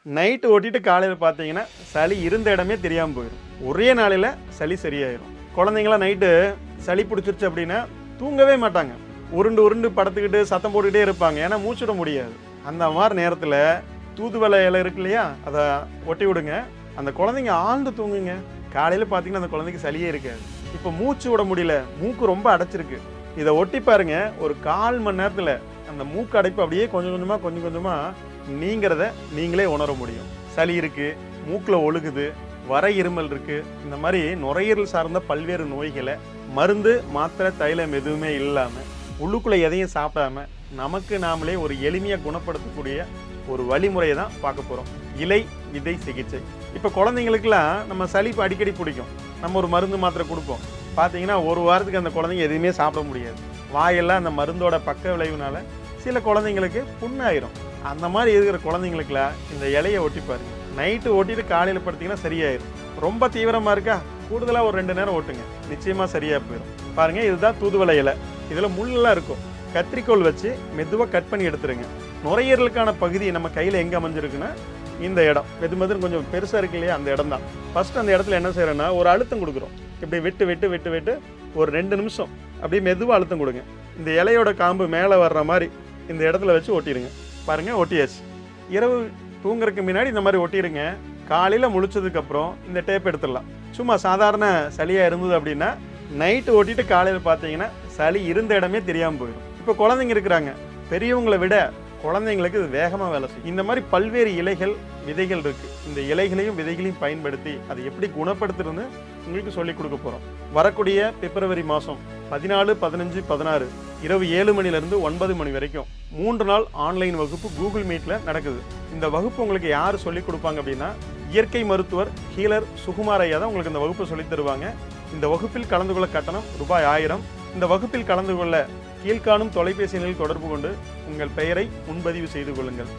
Night ஓட்டிட்டு காலையில் பார்த்தீங்கன்னா சளி இருந்த இடமே தெரியாமல் போயிடும். ஒரே நாளையில் சளி சரியாயிடும். குழந்தைங்களாம் நைட்டு சளி பிடிச்சிருச்சு அப்படின்னா தூங்கவே மாட்டாங்க. உருண்டு உருண்டு படுத்துக்கிட்டு சத்தம் போட்டுக்கிட்டே இருப்பாங்க. ஏன்னா மூச்சுட முடியாது. அந்த மாதிரி நேரத்தில் தூதுவளை இலை இருக்கு இல்லையா, அதை ஒட்டி விடுங்க. அந்த குழந்தைங்க ஆழ்ந்து தூங்குங்க. காலையில் பார்த்தீங்கன்னா அந்த குழந்தைக்கு சளியே இருக்காது. இப்போ மூச்சு விட முடியல, மூக்கு ரொம்ப அடைச்சிருக்கு, இதை ஒட்டி பாருங்க. ஒரு 1/4 மணி நேரத்தில் அந்த மூக்கு அடைப்பு அப்படியே கொஞ்சம் கொஞ்சமாக நீங்கிறத நீங்களே உணர முடியும். சளி இருக்கு, மூக்கில் ஒழுகுது, வர இருமல் இருக்கு, இந்த மாதிரி நுரையீரல் சார்ந்த பல்வேறு நோய்களை மருந்து மாத்திரை தைலம் எதுவுமே இல்லாமல் உள்ளுக்குள்ளே எதையும் சாப்பிடாம நமக்கு நாமளே ஒரு எளிமையாக குணப்படுத்தக்கூடிய ஒரு வழிமுறையை தான் பார்க்க போகிறோம். இலை விதை சிகிச்சை. இப்போ குழந்தைங்களுக்குலாம் நம்ம சளிப்பு அடிக்கடி பிடிக்கும். நம்ம ஒரு மருந்து மாத்திரை கொடுப்போம். பார்த்தீங்கன்னா ஒரு வாரத்துக்கு அந்த குழந்தைங்க எதுவுமே சாப்பிட முடியாது. வாயெல்லாம் அந்த மருந்தோட பக்க விளைவுனால சில குழந்தைங்களுக்கு புண்ணாயிரும். அந்த மாதிரி இருக்கிற குழந்தைங்களுக்குலாம் இந்த இலையை ஒட்டி பாருங்க. நைட்டு ஓட்டிட்டு காலையில் படுத்திங்கன்னா சரியாயிரும். ரொம்ப தீவிரமாக இருக்கா, கூடுதலாக ஒரு 2 நேரம் ஓட்டுங்க, நிச்சயமாக சரியாக போயிடும். பாருங்கள், இதுதான் தூதுவளை இலை. இதில் முள்ளெல்லாம் இருக்கும். கத்திரிக்கோல் வச்சு மெதுவாக கட் பண்ணி எடுத்துருங்க. நுரையீரலுக்கான பகுதி நம்ம கையில் எங்கே அமைஞ்சிருக்குன்னா இந்த இடம் மெதுன்னு கொஞ்சம் பெருசாக இருக்கு இல்லையா, அந்த இடம் தான். ஃபஸ்ட்டு அந்த இடத்துல என்ன செய்கிறோன்னா ஒரு அழுத்தம் கொடுக்குறோம். இப்படி விட்டு ஒரு 2 நிமிஷம் அப்படியே மெதுவாக அழுத்தம் கொடுங்க. இந்த இலையோட காம்பு மேலே வர்ற மாதிரி இந்த இடத்துல வச்சு ஒட்டிடுங்க. பாருங்கள், ஒட்டியாச்சு. இரவு தூங்குறதுக்கு முன்னாடி இந்த மாதிரி ஒட்டிடுங்க. காலையில் முழிச்சதுக்கப்புறம் இந்த டேப் எடுத்துடலாம். சும்மா சாதாரண சளியாக இருந்தது அப்படின்னா நைட்டு ஓட்டிட்டு காலையில் பார்த்தீங்கன்னா சளி இருந்த இடமே தெரியாமல் போயிடும். இப்போ குழந்தைங்க இருக்கிறாங்க, பெரியவங்களை விட குழந்தைங்களுக்கு இது வேகமாக வேலை செய்யும். இந்த மாதிரி பல்வேறு இலைகள் விதைகள் இருக்குது. இந்த இலைகளையும் விதைகளையும் பயன்படுத்தி அதை எப்படி குணப்படுத்துறதுன்னு உங்களுக்கு சொல்லிக் கொடுக்க போகிறோம். வரக்கூடிய பிப்ரவரி மாதம் 14, 15, 16 இரவு 7 மணிலேருந்து 9 மணி வரைக்கும் 3 நாள் ஆன்லைன் வகுப்பு கூகுள் மீட்டில் நடக்குது. இந்த வகுப்பு உங்களுக்கு யார் சொல்லிக் கொடுப்பாங்க அப்படின்னா இயற்கை மருத்துவர் ஹீலர் சுகுமார் ஐயா தான் உங்களுக்கு இந்த வகுப்பை சொல்லித் தருவாங்க. இந்த வகுப்பில் கலந்து கொள்ள கட்டணம் ரூபாய் 1000. இந்த வகுப்பில் கலந்து கொள்ள கீழ்காணும் தொலைபேசி எண்ணில் தொடர்பு கொண்டு உங்கள் பெயரை முன்பதிவு செய்து கொள்ளுங்கள்.